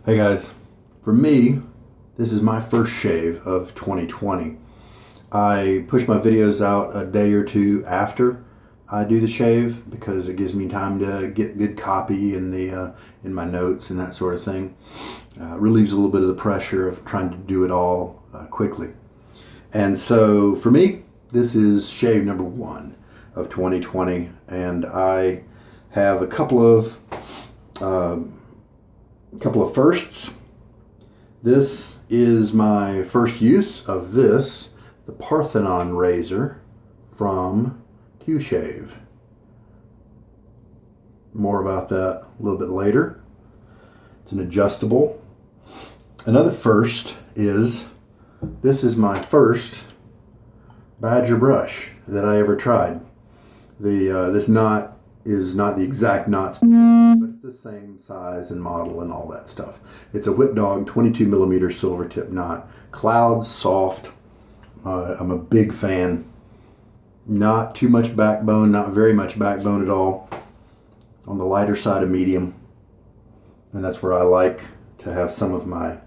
Hey guys, for me, this is my first shave of 2020. I push my videos out a day or two after I do the shave because it gives me time to get good copy in my notes and that sort of thing. Relieves a little bit of the pressure of trying to do it all quickly. And so for me, this is shave number 1 of 2020, and I have a couple of firsts. This is my first use of this, the Parthenon razor from QShave. More about that a little bit later. It's an adjustable. Another first is, this is my first Badger brush that I ever tried. This knot is not the exact knot, but it's the same size and model and all that stuff. It's a Whip Dog 22 millimeter Silvertip knot. Cloud soft. I'm a big fan. Not too much backbone, not very much backbone at all. On the lighter side of medium. And that's where I like to have some of my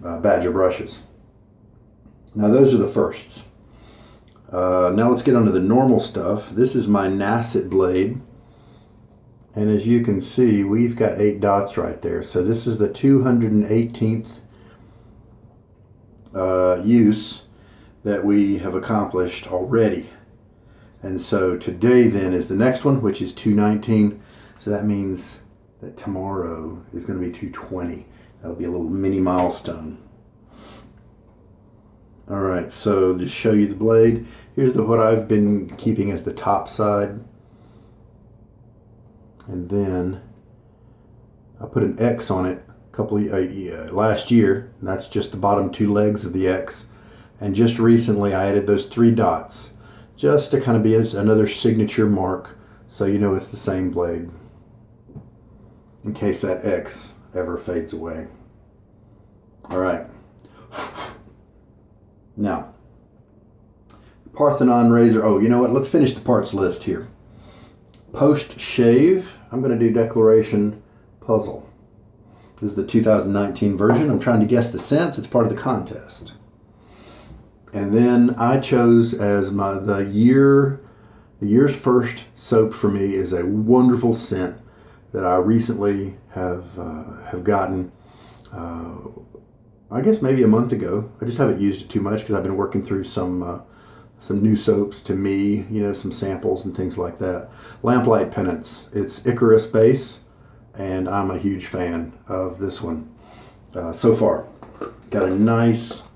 Badger brushes. Now those are the firsts. Now let's get onto the normal stuff. This is my Nacet blade. And as you can see, we've got 8 dots right there. So this is the 218th use that we have accomplished already. And so today then is the next one, which is 219. So that means that tomorrow is going to be 220. That'll be a little mini milestone. All right, so to show you the blade, here's what I've been keeping as the top side. And then I put an X on it last year. And that's just the bottom 2 legs of the X. And just recently I added those 3 dots just to kind of be as another signature mark, so you know it's the same blade, in case that X ever fades away. All right. Now, Parthenon razor. Oh, you know what? Let's finish the parts list here. Post shave, I'm going to do Declaration Puzzle. This is the 2019 version. I'm trying to guess the scents. It's part of the contest. And then I chose as the year's first soap for me is a wonderful scent that I recently have gotten. I guess maybe a month ago. I just haven't used it too much because I've been working through some new soaps to me, some samples and things like that. Lamplight Penance. It's Icarus base, and I'm a huge fan of this one so far. Got a nice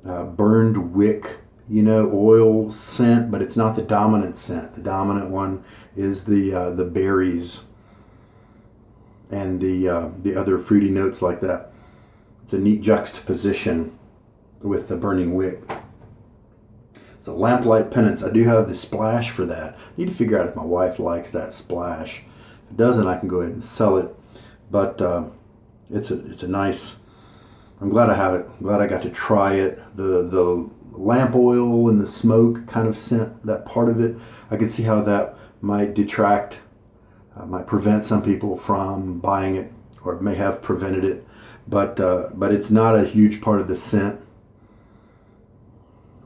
burned wick, oil scent, but it's not the dominant scent. The dominant one is the berries and the other fruity notes like that. It's a neat juxtaposition with the burning wick. So Lamplight Penance, I do have the splash for that. I need to figure out if my wife likes that splash. If it doesn't, I can go ahead and sell it. But it's a nice. I'm glad I have it. I'm glad I got to try it. The lamp oil and the smoke kind of scent, that part of it. I could see how that might detract, might prevent some people from buying it, or it may have prevented it. But it's not a huge part of the scent.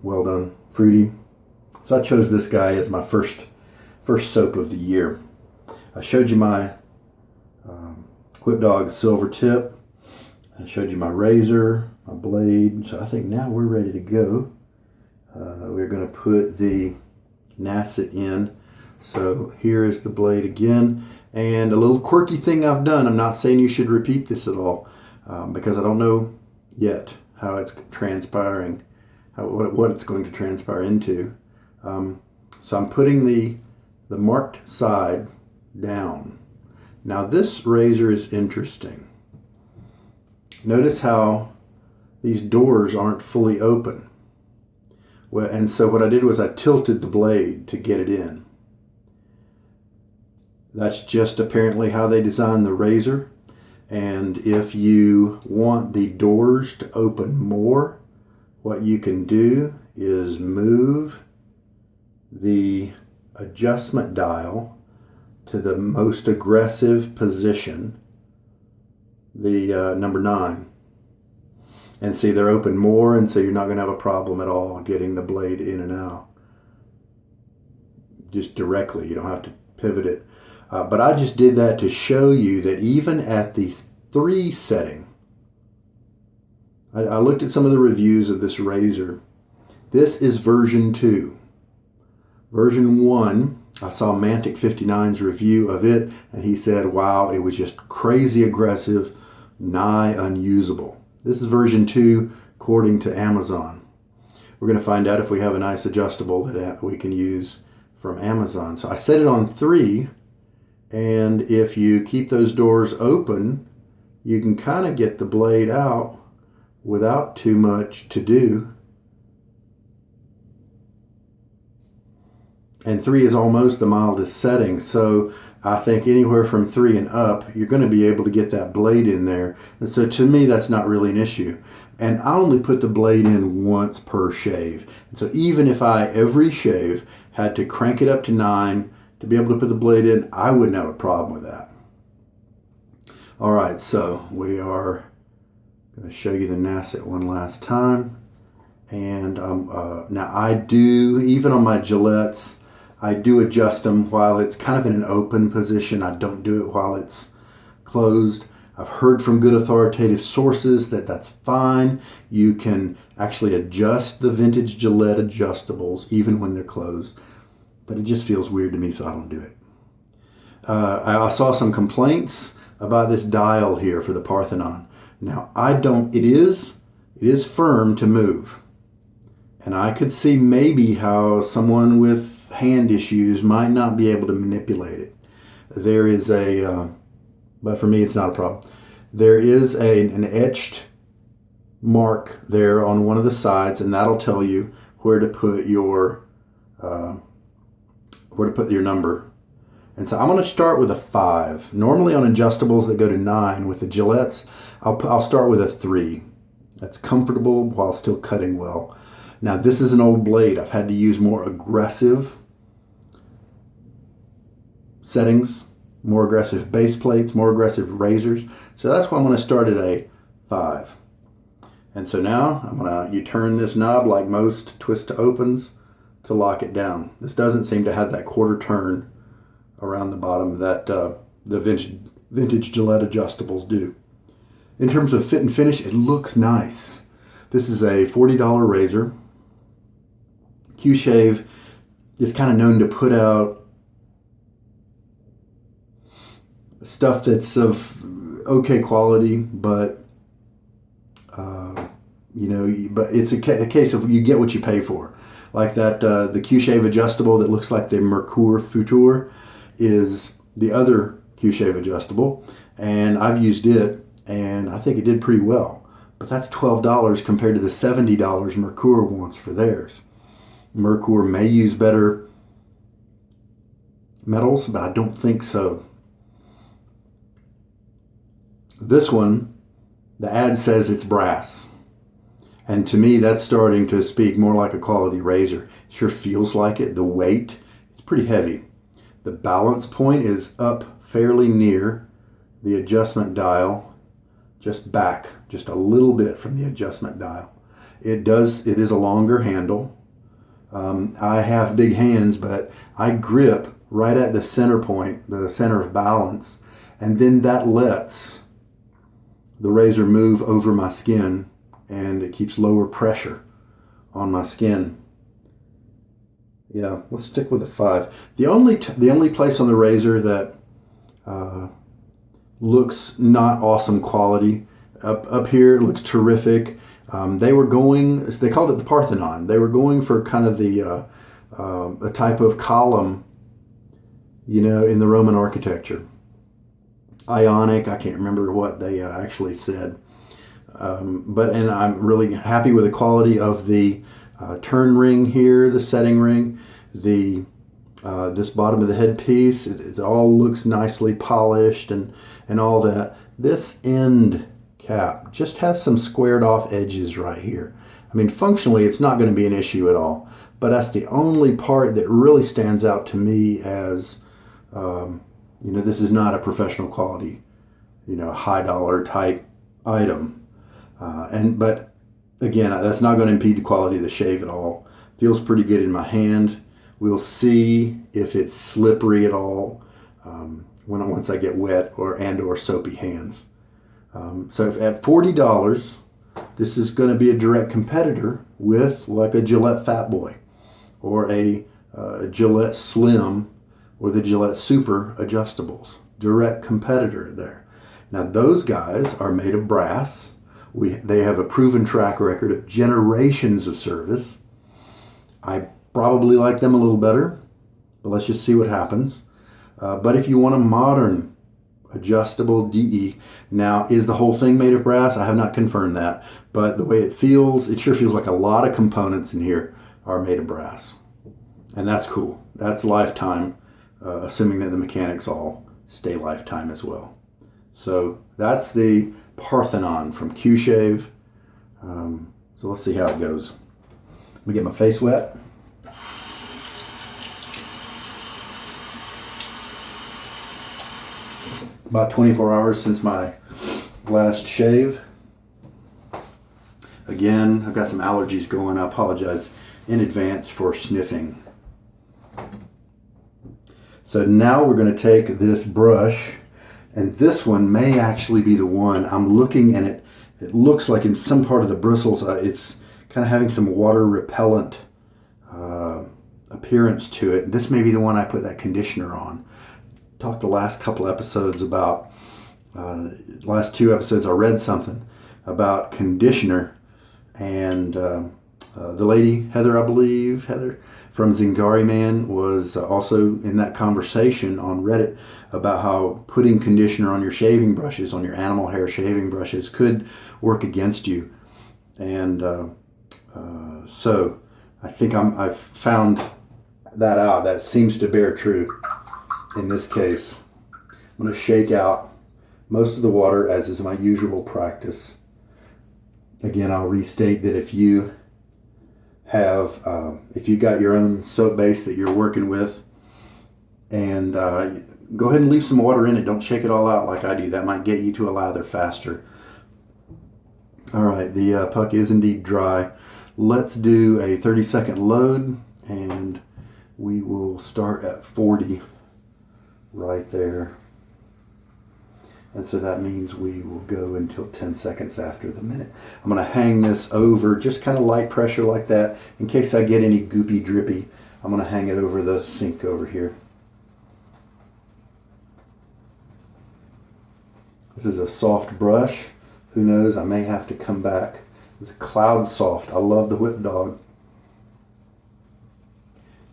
Well done. Fruity. So I chose this guy as my first soap of the year. I showed you my Whip Dog Silvertip. I showed you my razor, my blade. So I think now we're ready to go. We're going to put the Nacet in. So here is the blade again. And a little quirky thing I've done. I'm not saying you should repeat this at all because I don't know yet how it's transpiring. What it's going to transpire into. So I'm putting the marked side down. Now this razor is interesting. Notice how these doors aren't fully open. Well, and so what I did was I tilted the blade to get it in. That's just apparently how they designed the razor. And if you want the doors to open more, what you can do is move the adjustment dial to the most aggressive position the number 9. And see, they're open more, and so you're not going to have a problem at all getting the blade in and out. Just directly, you don't have to pivot it. But I just did that to show you that even at the 3 setting, I looked at some of the reviews of this razor. This is version 2. Version 1, I saw Mantic 59's review of it, and he said, wow, it was just crazy aggressive, nigh unusable. This is version 2 according to Amazon. We're going to find out if we have a nice adjustable that we can use from Amazon. So I set it on 3, and if you keep those doors open, you can kind of get the blade out without too much to do. And 3 is almost the mildest setting, so I think anywhere from 3 and up, you're going to be able to get that blade in there. And so to me, that's not really an issue. And I only put the blade in once per shave. And so even if I, every shave, had to crank it up to 9 to be able to put the blade in, I wouldn't have a problem with that. All right, so we are going to show you the Nacet one last time. And now I do, even on my Gillettes, I do adjust them while it's kind of in an open position. I don't do it while it's closed. I've heard from good authoritative sources that that's fine. You can actually adjust the vintage Gillette adjustables even when they're closed. But it just feels weird to me, so I don't do it. I saw some complaints about this dial here for the Parthenon. Now, it is firm to move. And I could see maybe how someone with hand issues might not be able to manipulate it. There is but for me it's not a problem. There is an etched mark there on one of the sides, and that'll tell you where to put your number. And so I'm going to start with a 5. Normally on adjustables that go to 9 with the Gillettes, I'll start with a 3. That's comfortable while still cutting well. Now this is an old blade. I've had to use more aggressive settings, more aggressive base plates, more aggressive razors. So that's why I'm going to start at a 5. And so now you turn this knob like most twist to opens to lock it down. This doesn't seem to have that quarter turn around the bottom that the vintage Gillette adjustables do. In terms of fit and finish, it looks nice. This is a $40 razor. QShave is kind of known to put out stuff that's of okay quality, but but it's a case of you get what you pay for. Like that, the QShave adjustable that looks like the Mercure Futur is the other QShave adjustable, and I've used it, and I think it did pretty well. But that's $12 compared to the $70 Mercure wants for theirs. Mercure may use better metals, but I don't think so. This one, the ad says it's brass. And to me, that's starting to speak more like a quality razor. It sure feels like it. The weight, it's pretty heavy. The balance point is up fairly near the adjustment dial, just back, just a little bit from the adjustment dial. It is a longer handle. I have big hands, but I grip right at the center point, the center of balance, and then that lets the razor move over my skin, and it keeps lower pressure on my skin. Yeah, let's stick with a 5. The only place on the razor that looks not awesome quality, up here it looks terrific. They called it the Parthenon. They were going for kind of a type of column, in the Roman architecture. Ionic, I can't remember what they actually said. And I'm really happy with the quality of the turn ring here, the setting ring, this bottom of the headpiece. It all looks nicely polished and all that. This end cap just has some squared off edges right here. I mean, functionally, it's not going to be an issue at all, but that's the only part that really stands out to me as, this is not a professional quality, a high dollar type item. But again, that's not going to impede the quality of the shave at all. Feels pretty good in my hand. We'll see if it's slippery at all once I get wet or soapy hands. So if at $40, this is going to be a direct competitor with like a Gillette Fat Boy or a Gillette Slim or the Gillette Super adjustables. Direct competitor there. Now those guys are made of brass. They have a proven track record of generations of service. I probably like them a little better, but let's just see what happens. But if you want a modern adjustable DE, now is the whole thing made of brass? I have not confirmed that, but the way it feels, it sure feels like a lot of components in here are made of brass. And that's cool. That's lifetime, assuming that the mechanics all stay lifetime as well. So that's the Parthenon from QShave. So let's see how it goes. Let me get my face wet. About 24 hours since my last shave. Again, I've got some allergies going. I apologize in advance for sniffing. So now we're going to take this brush, and this one may actually be the one. I'm looking, and it looks like in some part of the bristles it's kind of having some water repellent appearance to it. This may be the one I put that conditioner on. Talked the last couple episodes about, last 2 episodes I read something about conditioner, and the lady, Heather, I believe, Heather from Zingari Man was also in that conversation on Reddit about how putting conditioner on your shaving brushes, on your animal hair shaving brushes, could work against you. And so I think I've found that out. That seems to bear true in this case. I'm going to shake out most of the water, as is my usual practice. Again, I'll restate that if you have, if you got your own soap base that you're working with, and go ahead and leave some water in it. Don't shake it all out like I do. That might get you to a lather faster. All right, the puck is indeed dry. Let's do a 30-second load, and we will start at 40 right there. And so that means we will go until 10 seconds after the minute. I'm going to hang this over, just kind of light pressure like that. In case I get any goopy drippy, I'm going to hang it over the sink over here. This is a soft brush. Who knows, I may have to come back. It's a cloud soft. I love the Whip Dog.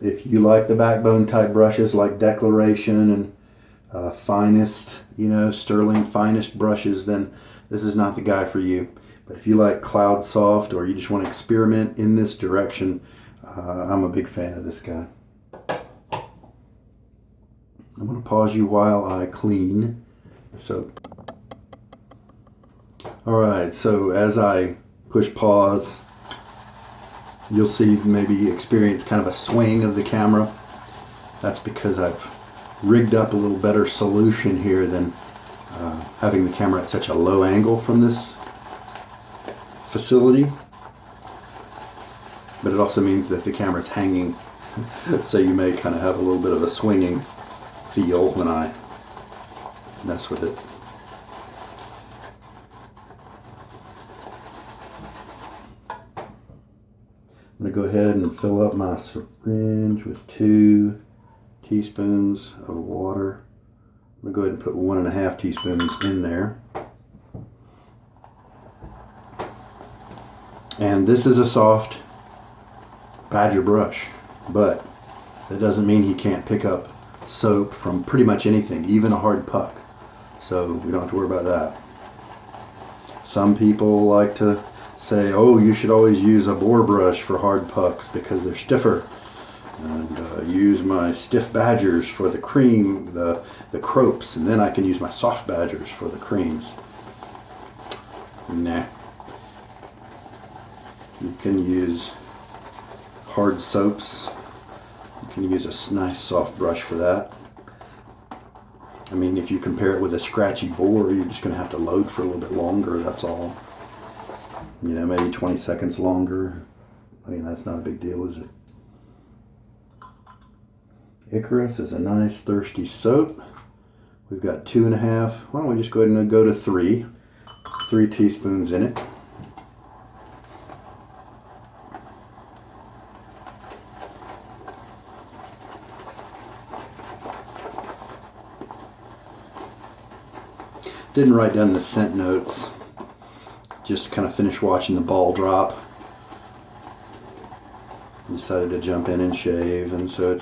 If you like the backbone type brushes like Declaration and Finest, Sterling Finest brushes, then this is not the guy for you. But if you like cloud soft, or you just want to experiment in this direction, I'm a big fan of this guy. I'm going to pause you while I clean the soap. Alright, so as I push pause, you'll see, maybe experience kind of a swing of the camera. That's because I've rigged up a little better solution here than having the camera at such a low angle from this facility. But it also means that the camera's hanging, so you may kind of have a little bit of a swinging feel when I mess with it. I'm going to go ahead and fill up my syringe with 2 teaspoons of water. I'm going to go ahead and put 1.5 teaspoons in there. And this is a soft Badger brush, but that doesn't mean he can't pick up soap from pretty much anything, even a hard puck. So we don't have to worry about that. Some people like to say, oh, you should always use a boar brush for hard pucks because they're stiffer. And use my stiff badgers for the cream, the cropes, and then I can use my soft badgers for the creams. Nah. You can use hard soaps. You can use a nice soft brush for that. I mean, if you compare it with a scratchy boar, you're just going to have to load for a little bit longer, that's all. You know, maybe 20 seconds longer. I mean, that's not a big deal, is it? Icarus is a nice thirsty soap. We've got 2.5. Why don't we just go ahead and go to 3. 3 teaspoons in it. Didn't write down the scent notes. Just kind of finished watching the ball drop. Decided to jump in and shave, and so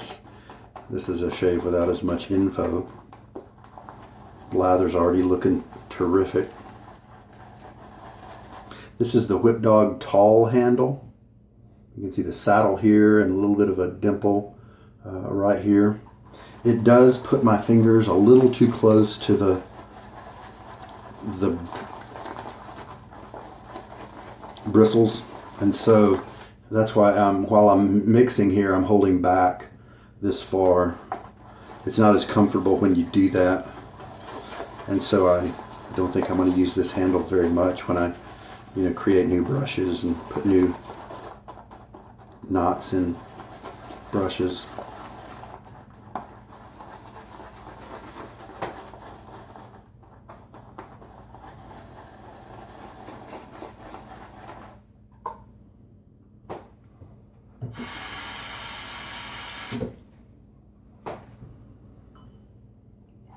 this is a shave without as much info. Lather's already looking terrific. This is the Whip Dog tall handle. You can see the saddle here and a little bit of a dimple right here. It does put my fingers a little too close to the bristles, and so that's why while I'm mixing here, I'm holding back this far. It's not as comfortable when you do that, and so I don't think I'm going to use this handle very much when I, you know, create new brushes and put new knots in brushes.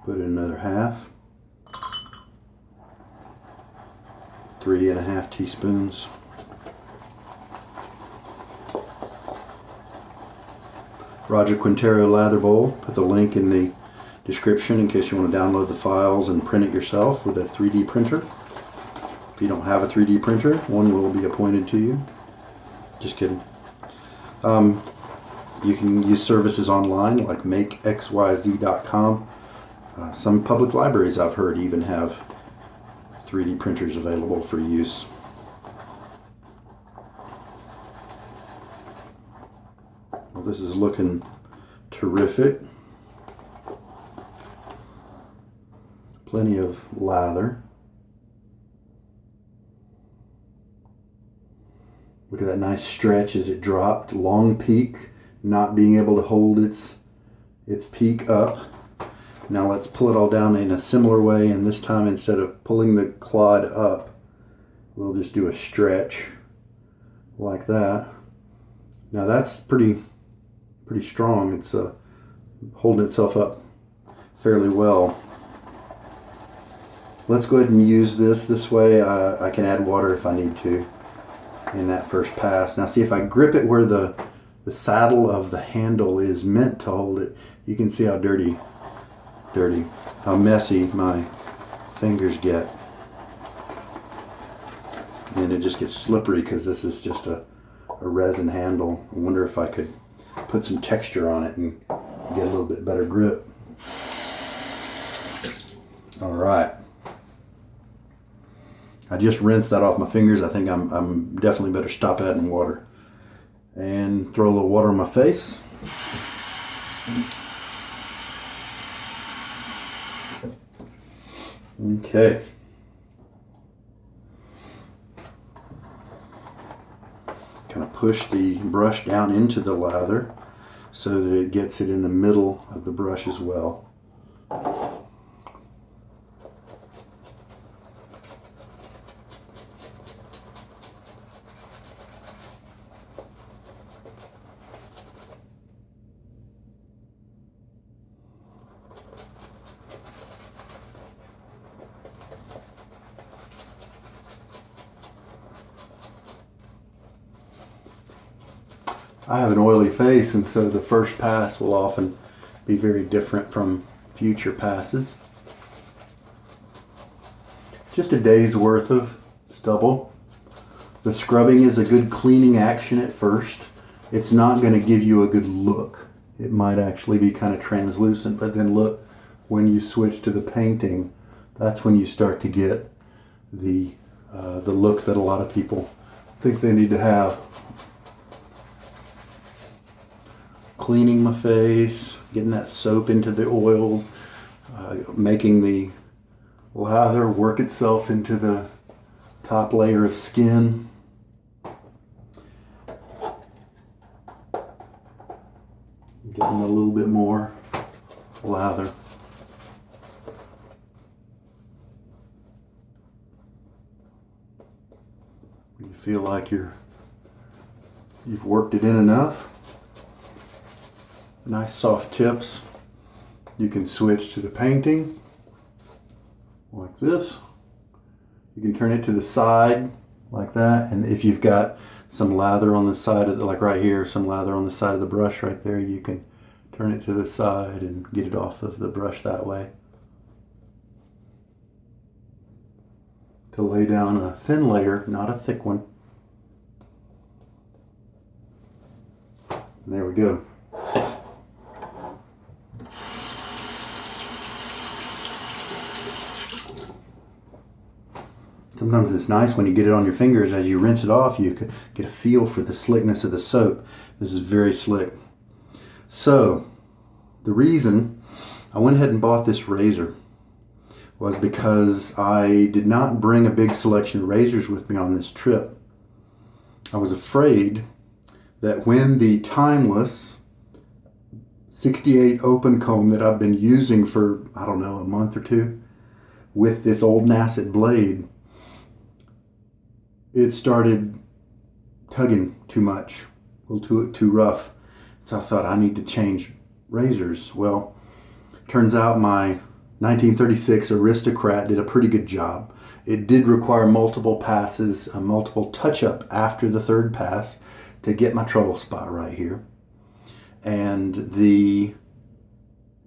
Put in another half. 3.5 teaspoons. Roger Quintero lather bowl. Put the link in the description in case you want to download the files and print it yourself with a 3D printer. If you don't have a 3D printer, one will be appointed to you. Just kidding. You can use services online like makexyz.com. Some public libraries, I've heard, even have 3D printers available for use. Well, this is looking terrific. Plenty of lather. Look at that nice stretch as it dropped. Long peak, not being able to hold its peak up. Now let's pull it all down in a similar way, and this time instead of pulling the clod up, we'll just do a stretch like that. Now that's pretty strong. It's holding itself up fairly well. Let's go ahead and use this way. I can add water if I need to in that first pass. Now see, if I grip it where the saddle of the handle is meant to hold it, you can see how how messy my fingers get. And it just gets slippery because this is just a resin handle. I wonder if I could put some texture on it and get a little bit better grip. All right. I just rinsed that off my fingers. I think I'm definitely better stop adding water. And throw a little water on my face. Okay. Kind of push the brush down into the lather so that it gets it in the middle of the brush as well. I have an oily face, and so the first pass will often be very different from future passes. Just a day's worth of stubble. The scrubbing is a good cleaning action at first. It's not going to give you a good look. It might actually be kind of translucent, but then look, when you switch to the painting, that's when you start to get the look that a lot of people think they need to have. Cleaning my face, getting that soap into the oils, making the lather work itself into the top layer of skin. Getting a little bit more lather. You feel like you've worked it in enough. Nice soft tips. You can switch to the painting like this. You can turn it to the side like that, and if you've got some lather on the side of like right here, some lather on the side of the brush right there, you can turn it to the side and get it off of the brush that way. To lay down a thin layer, not a thick one. And there we go. Sometimes it's nice when you get it on your fingers, as you rinse it off, you can get a feel for the slickness of the soap. This is very slick. So, the reason I went ahead and bought this razor was because I did not bring a big selection of razors with me on this trip. I was afraid that when the timeless 68 open comb that I've been using for, I don't know, a month or two, with this old Nacet blade, it started tugging too much, a little too rough. So I thought I need to change razors. Well, turns out my 1936 Aristocrat did a pretty good job. It did require multiple passes, a multiple touch-up after the third pass to get my trouble spot right here. And the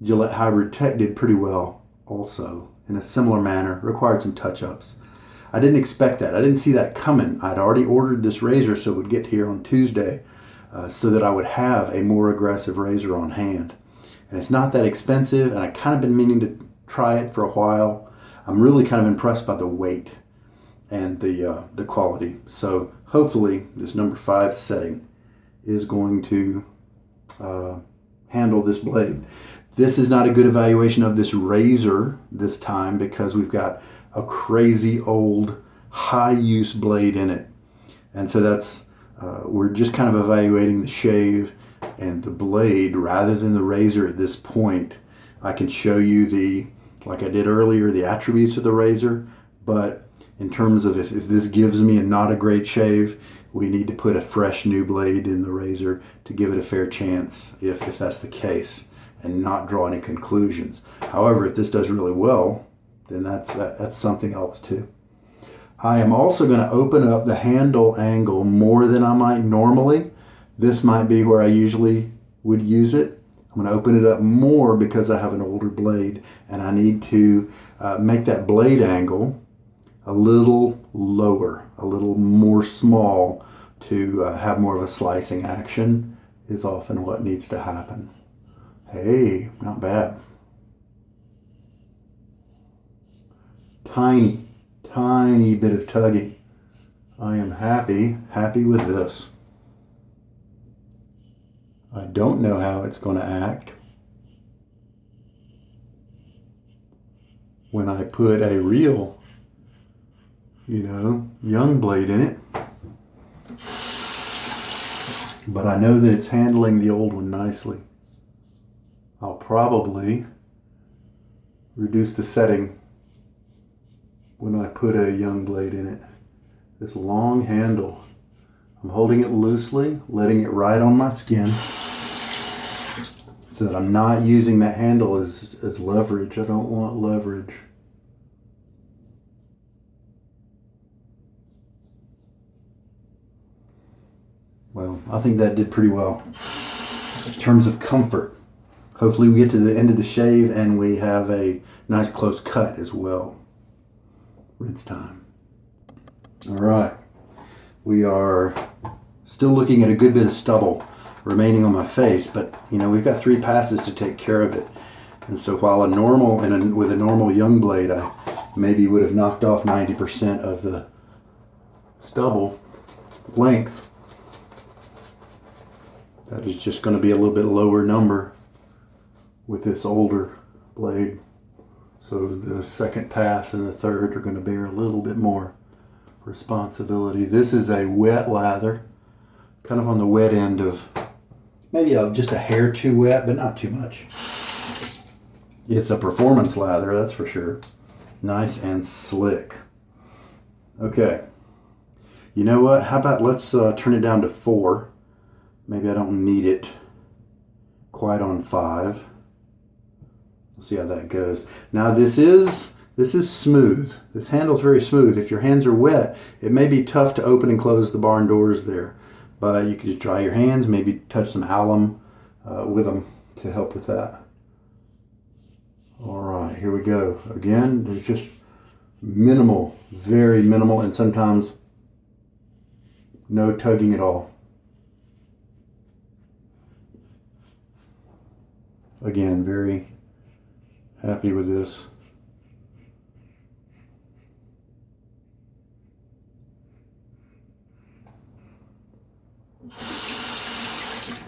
Gillette Hybrid Tech did pretty well also in a similar manner, required some touch-ups. I didn't expect that. I didn't see that coming. I'd already ordered this razor so it would get here on Tuesday so that I would have a more aggressive razor on hand. And it's not that expensive, and I kind of been meaning to try it for a while. I'm really kind of impressed by the weight and the quality. So hopefully this number 5 setting is going to handle this blade. This is not a good evaluation of this razor this time because we've got a crazy old high use blade in it. And so that's, we're just kind of evaluating the shave and the blade rather than the razor at this point. I can show you like I did earlier, the attributes of the razor, but in terms of if this gives me a not a great shave, we need to put a fresh new blade in the razor to give it a fair chance if that's the case and not draw any conclusions. However, if this does really well, then that's something else too. I am also going to open up the handle angle more than I might normally. This might be where I usually would use it. I'm going to open it up more because I have an older blade and I need to make that blade angle a little lower, a little more small to have more of a slicing action is often what needs to happen. Hey, not bad. Tiny bit of tugging. I am happy with this. I don't know how it's going to act when I put a real, young blade in it. But I know that it's handling the old one nicely. I'll probably reduce the setting when I put a young blade in it. This long handle, I'm holding it loosely, letting it ride on my skin so that I'm not using that handle as leverage. I don't want leverage. Well, I think that did pretty well. In terms of comfort, hopefully we get to the end of the shave and we have a nice close cut as well. Rinse time. All right. We are still looking at a good bit of stubble remaining on my face, but we've got 3 passes to take care of it. And so while with a normal young blade, I maybe would have knocked off 90% of the stubble length. That is just going to be a little bit lower number with this older blade. So the second pass and the third are going to bear a little bit more responsibility. This is a wet lather, kind of on the wet end of maybe just a hair too wet, but not too much. It's a performance lather, that's for sure. Nice and slick. Okay. You know what? How about let's turn it down to 4. Maybe I don't need it quite on 5. We'll see how that goes. Now this is smooth. This handle's very smooth. If your hands are wet, it may be tough to open and close the barn doors there. But you can just dry your hands, maybe touch some alum with them to help with that. All right, here we go. Again, there's just minimal, very minimal, and sometimes no tugging at all. Again, very happy with this.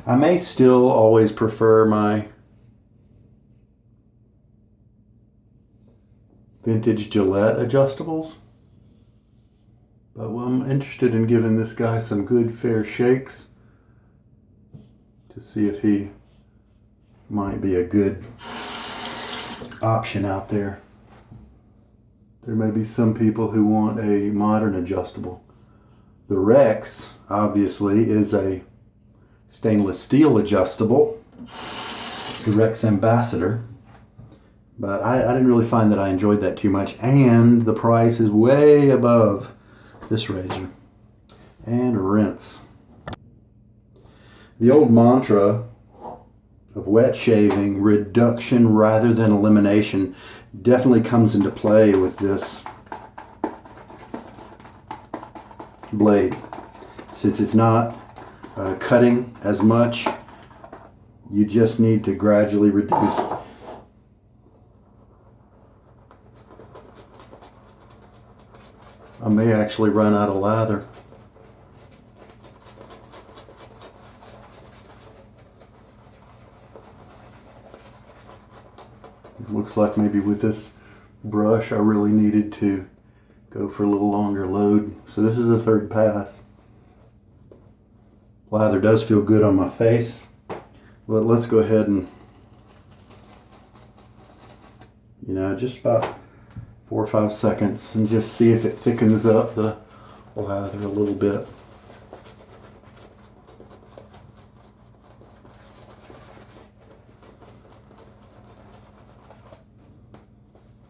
I may still always prefer my vintage Gillette adjustables, but I'm interested in giving this guy some good fair shakes to see if he might be a good option out there. There may be some people who want a modern adjustable. The Rex, obviously, is a stainless steel adjustable, the Rex Ambassador, but I didn't really find that I enjoyed that too much, and the price is way above this razor. And rinse. The old mantra of wet shaving, reduction rather than elimination, definitely comes into play with this blade. Since it's not cutting as much, you just need to gradually reduce. I may actually run out of lather. It looks like maybe with this brush I really needed to go for a little longer load. So this is the third pass. Lather does feel good on my face, but let's go ahead and, just about 4 or 5 seconds and just see if it thickens up the lather a little bit.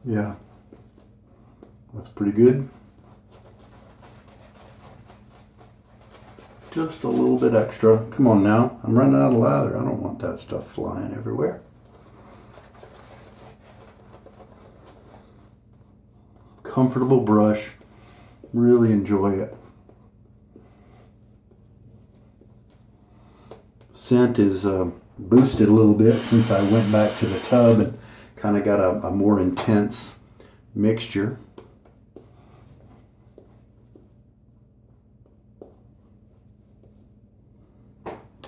Yeah, that's pretty good. Just a little bit extra. Come on now, I'm running out of lather. I don't want that stuff flying everywhere. Comfortable brush, really enjoy it. Scent is boosted a little bit since I went back to the tub and kind of got a more intense mixture.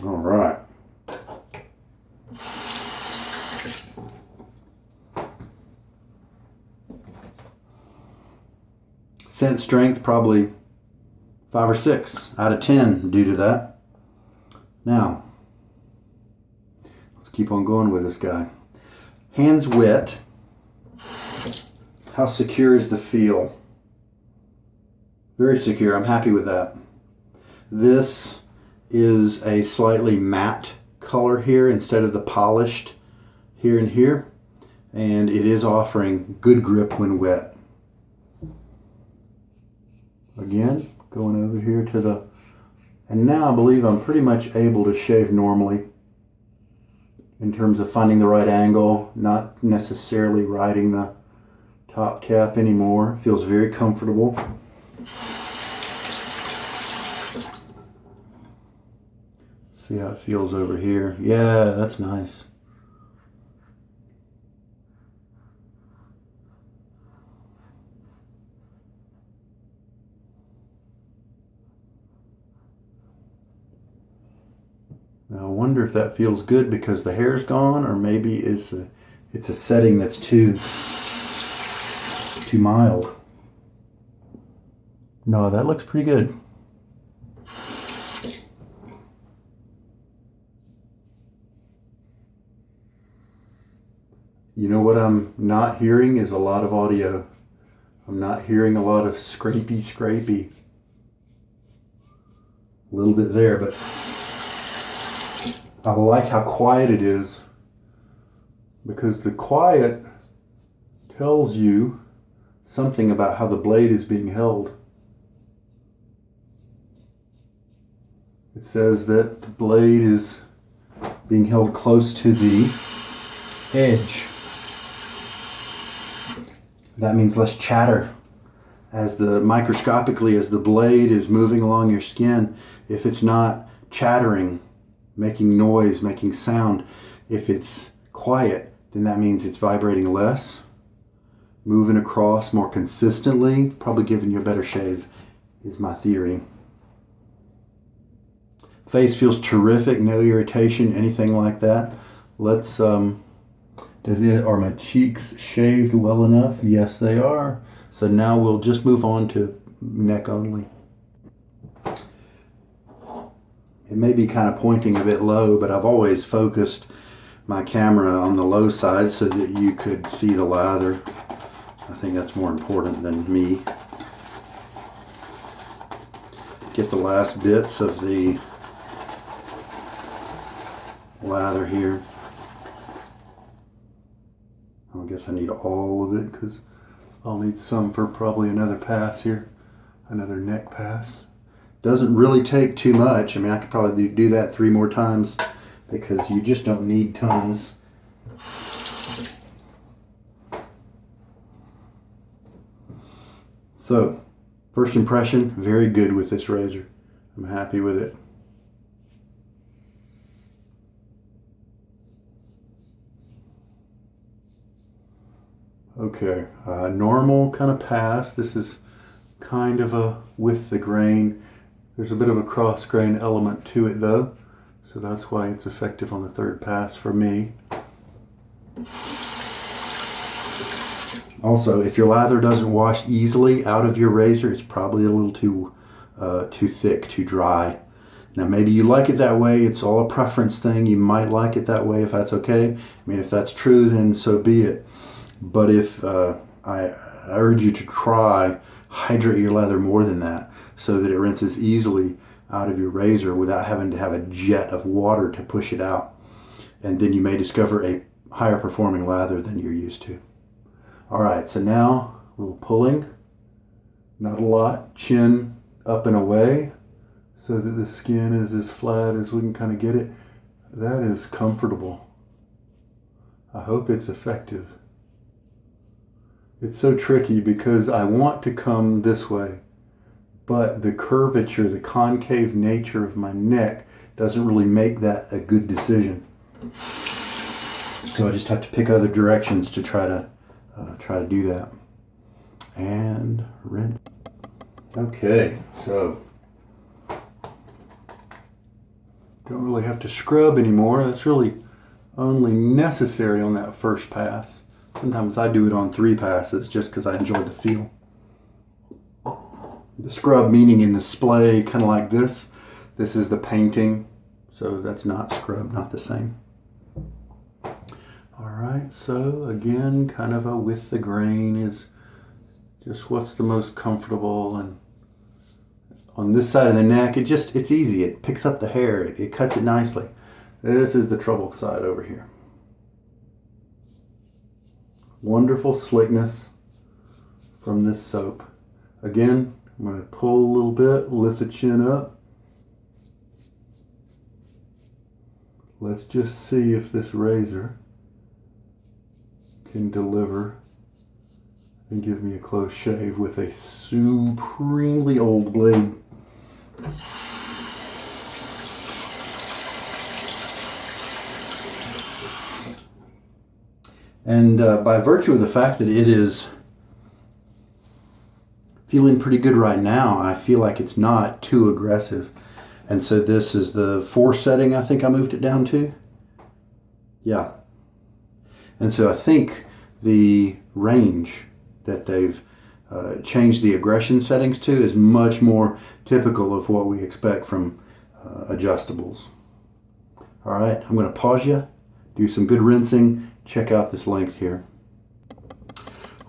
All right. Scent strength probably 5 or 6 out of 10 due to that. Now, let's keep on going with this guy. Hands wet. How secure is the feel? Very secure. I'm happy with that. This is a slightly matte color here instead of the polished here and here, and it is offering good grip when wet. Again, going over here to the, and now I believe I'm pretty much able to shave normally in terms of finding the right angle, not necessarily riding the top cap anymore. Feels very comfortable. See how it feels over here. Yeah, that's nice. Now I wonder if that feels good because the hair's gone, or maybe it's a setting that's too too mild. No, that looks pretty good. You know what I'm not hearing is a lot of audio. I'm not hearing a lot of scrapey. A little bit there, but I like how quiet it is, because the quiet tells you something about how the blade is being held. It says that the blade is being held close to the edge. That means less chatter. As the microscopically, as the blade is moving along your skin, if it's not chattering, making noise, making sound, if it's quiet, then that means it's vibrating less, moving across more consistently, probably giving you a better shave, is my theory. Face feels terrific, no irritation, anything like that. Let's, are my cheeks shaved well enough? Yes, they are. So now we'll just move on to neck only. It may be kind of pointing a bit low, but I've always focused my camera on the low side so that you could see the lather. I think that's more important than me. Get the last bits of the lather here. I guess I need all of it because I'll need some for probably another pass here, another neck pass. Doesn't really take too much. I mean, I could probably do that 3 more times because you just don't need tons. So, first impression, very good with this razor. I'm happy with it. Okay, normal kind of pass. This is kind of a with the grain. There's a bit of a cross grain element to it though, so that's why it's effective on the 3rd pass for me. Also, if your lather doesn't wash easily out of your razor, it's probably a little too thick, too dry. Now maybe you like it that way. It's all a preference thing. You might like it that way if that's okay. I mean, if that's true, then so be it. But if I urge you to try, hydrate your leather more than that so that it rinses easily out of your razor without having to have a jet of water to push it out. And then you may discover a higher performing lather than you're used to. All right, so now a little pulling, not a lot, chin up and away so that the skin is as flat as we can kind of get it. That is comfortable. I hope it's effective. It's so tricky because I want to come this way, but the curvature, the concave nature of my neck doesn't really make that a good decision. So I just have to pick other directions to try to do that. And rinse. Okay, so don't really have to scrub anymore. That's really only necessary on that first pass. Sometimes I do it on 3 passes just because I enjoy the feel. The scrub meaning in the splay, kind of like this. This is the painting, so that's not scrub, not the same. All right, so again, kind of a with the grain is just what's the most comfortable. And on this side of the neck, it's easy. It picks up the hair, it cuts it nicely. This is the trouble side over here. Wonderful slickness from this soap. Again, I'm going to pull a little bit, lift the chin up. Let's just see if this razor can deliver and give me a close shave with a supremely old blade. And by virtue of the fact that it is feeling pretty good right now, I feel like it's not too aggressive. And so this is the 4 setting I think I moved it down to. Yeah. And so I think the range that they've changed the aggression settings to is much more typical of what we expect from adjustables. All right, I'm going to pause you, do some good rinsing, check out this length here.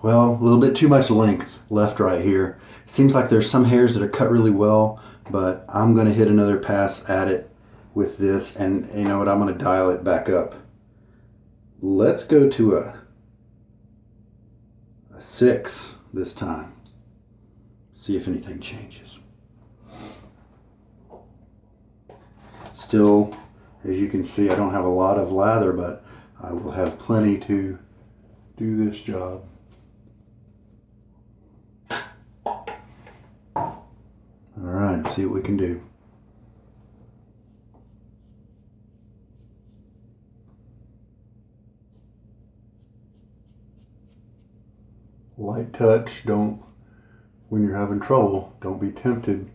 Well, a little bit too much length left right here. It seems like there's some hairs that are cut really well, but I'm going to hit another pass at it with this, and you know what, I'm going to dial it back up. Let's go to a 6 this time. See if anything changes. Still, as you can see, I don't have a lot of lather, but I will have plenty to do this job. All right, see what we can do. Light touch, when you're having trouble, don't be tempted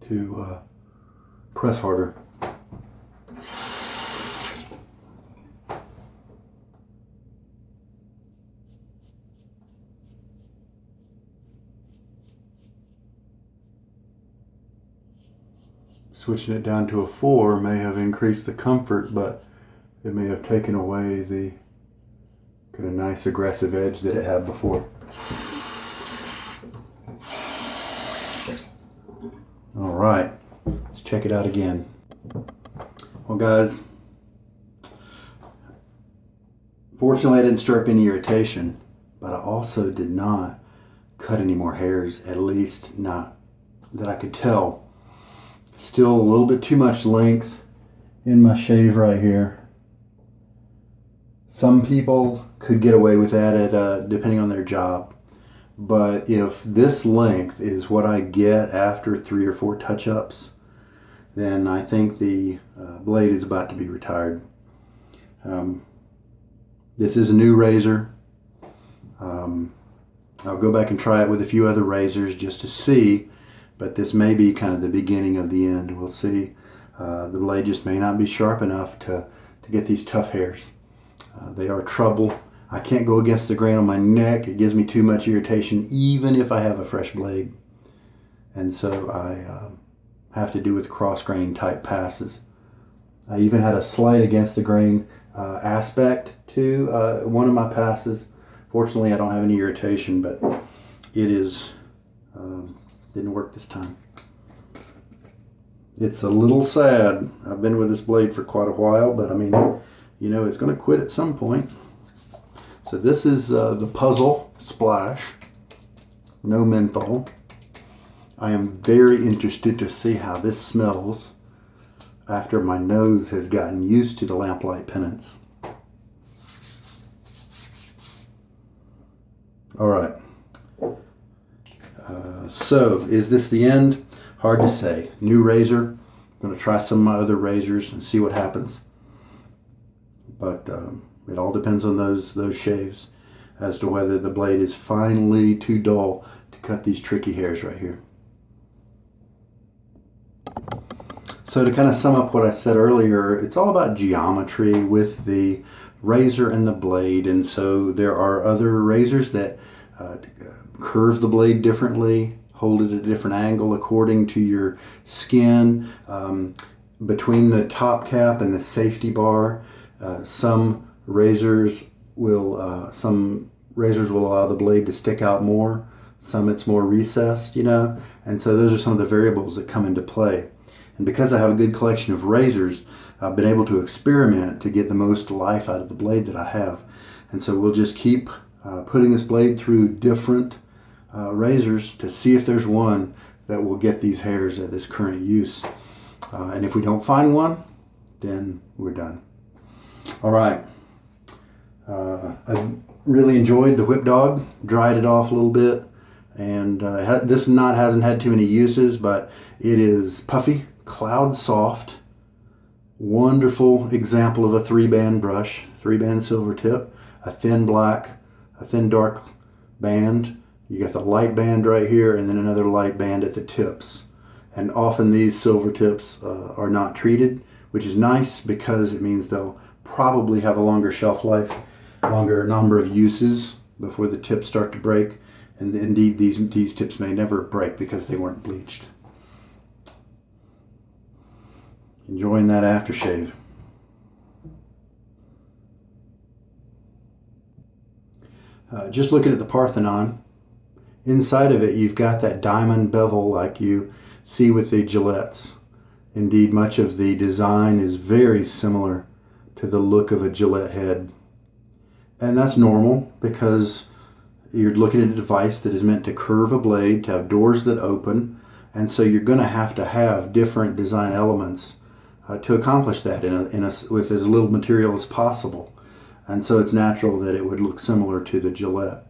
to press harder. Switching it down to a 4 may have increased the comfort, but it may have taken away the kind of nice aggressive edge that it had before. All right, let's check it out again. Well, guys, fortunately I didn't stir up any irritation, but I also did not cut any more hairs, at least not that I could tell. Still a little bit too much length in my shave right here. Some people could get away with that depending on their job. But if this length is what I get after 3 or 4 touch-ups, then I think the blade is about to be retired. This is a new razor. I'll go back and try it with a few other razors just to see, but this may be kind of the beginning of the end. We'll see. The blade just may not be sharp enough to get these tough hairs. They are trouble. I can't go against the grain on my neck. It gives me too much irritation even if I have a fresh blade. And so I have to do with cross grain type passes. I even had a slight against the grain aspect to one of my passes. Fortunately, I don't have any irritation, but it is didn't work this time. It's a little sad. I've been with this blade for quite a while, but I mean, you know, it's going to quit at some point. So this is the Puzzle Splash. No menthol. I am very interested to see how this smells after my nose has gotten used to the Lamplight Penance. All right. So is this the end? Hard to say. New razor. I'm going to try some of my other razors and see what happens. But it all depends on those shaves as to whether the blade is finally too dull to cut these tricky hairs right here. So to kind of sum up what I said earlier, it's all about geometry with the razor and the blade. And so there are other razors that curve the blade differently, hold it at a different angle according to your skin. Between the top cap and the safety bar, some razors will allow the blade to stick out more. Some it's more recessed, you know. And so those are some of the variables that come into play. And because I have a good collection of razors, I've been able to experiment to get the most life out of the blade that I have. And so we'll just keep putting this blade through different razors to see if there's one that will get these hairs at this current use. And if we don't find one, then we're done. All right. I really enjoyed the Whip Dog, dried it off a little bit. And this knot hasn't had too many uses, but it is puffy, cloud soft, wonderful example of a 3-band brush, 3-band Silvertip, a thin black, a thin dark band. You got the light band right here and then another light band at the tips. And often these Silvertips are not treated, which is nice because it means they'll probably have a longer shelf life, longer number of uses. before the tips start to break. And indeed, these tips may never break because they weren't bleached. Enjoying that aftershave. Just looking at the Parthenon, inside of it you've got that diamond bevel like you see with the Gillettes. Indeed, much of the design is very similar to the look of a Gillette head. And that's normal because you're looking at a device that is meant to curve a blade, to have doors that open, and so you're going to have different design elements to accomplish that with as little material as possible. And so it's natural that it would look similar to the Gillette.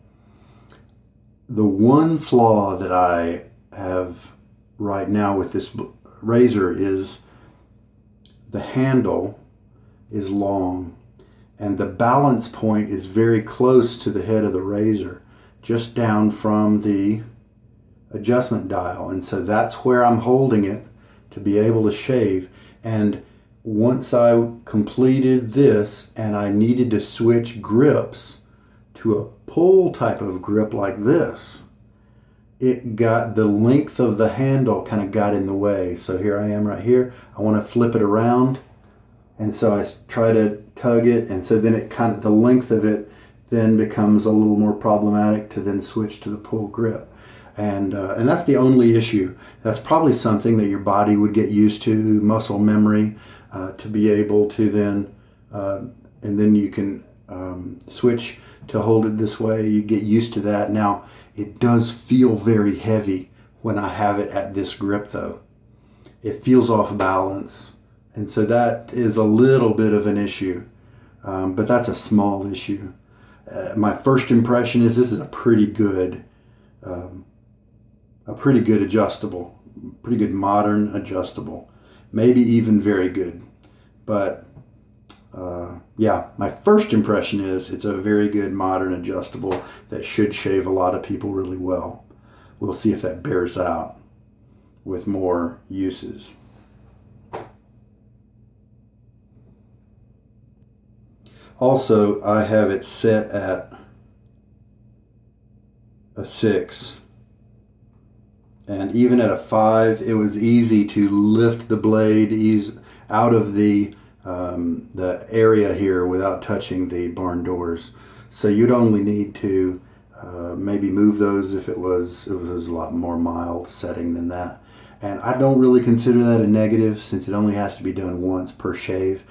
The one flaw that I have right now with this razor is the handle is long and the balance point is very close to the head of the razor, just down from the adjustment dial. And so that's where I'm holding it to be able to shave. And once I completed this and I needed to switch grips to a pull type of grip like this, it got the length of the handle kind of got in the way. So here I am right here. I want to flip it around. And so I try to tug it. And so then it kind of, the length of it then becomes a little more problematic to then switch to the pull grip. And that's the only issue. That's probably something that your body would get used to, muscle memory, to be able to then, and then you can switch to hold it this way. You get used to that. Now, it does feel very heavy when I have it at this grip though. It feels off balance. And so that is a little bit of an issue, but that's a small issue. My first impression is this is a pretty good adjustable, pretty good modern adjustable, maybe even very good. But yeah, my first impression is it's a very good modern adjustable that should shave a lot of people really well. We'll see if that bears out with more uses. Also, I have it set at a 6. And even at a 5, it was easy to lift the blade out of the area here without touching the barn doors. So you'd only need to maybe move those if it was a lot more mild setting than that. And I don't really consider that a negative since it only has to be done once per shave.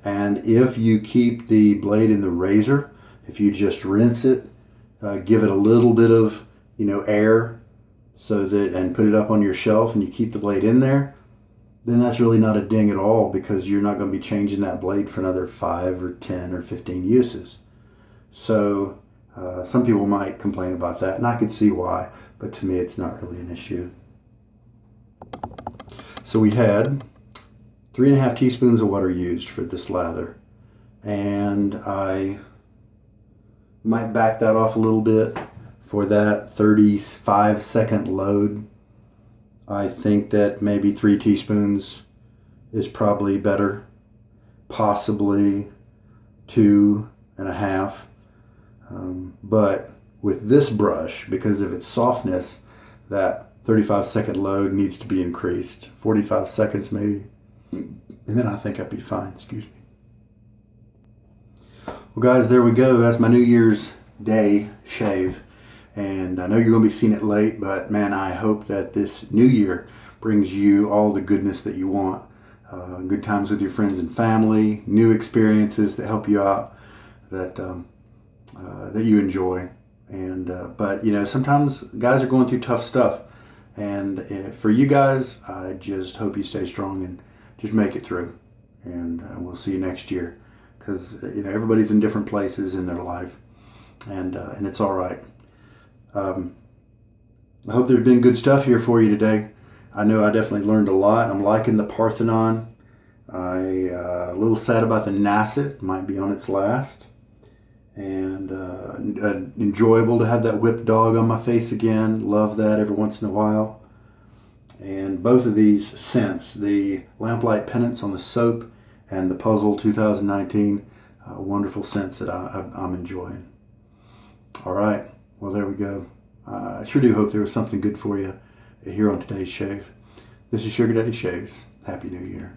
And if you keep the blade in the razor, if you just rinse it, give it a little bit of air, so that, and put it up on your shelf, and you keep the blade in there, then that's really not a ding at all because you're not going to be changing that blade for another 5 or 10 or 15 uses. So some people might complain about that, and I could see why, but to me it's not really an issue. So we had 3.5 teaspoons of water used for this lather, and I might back that off a little bit for that 35-second load. I think that maybe 3 teaspoons is probably better, possibly 2.5. But with this brush, because of its softness, that 35-second load needs to be increased. 45 seconds maybe. And then I think I'd be fine. Excuse me. Well, guys, there we go. That's my New Year's Day shave. And I know you're going to be seeing it late, but man, I hope that this new year brings you all the goodness that you want. Good times with your friends and family, new experiences that help you out, that you enjoy. And but sometimes guys are going through tough stuff, and for you guys, I just hope you stay strong and just make it through. And we'll see you next year, because everybody's in different places in their life, and it's all right. I hope there's been good stuff here for you today. I know I definitely learned a lot. I'm liking the Parthenon. A little sad about the Nacet, might be on its last. And enjoyable to have that whipped dog on my face again. Love that every once in a while. And both of these scents, the Lamplight Penance on the soap and the Puzzle 2019, wonderful scents that I'm enjoying. All right. Well, there we go. I sure do hope there was something good for you here on today's shave. This is Sugar Daddy Shaves. Happy New Year.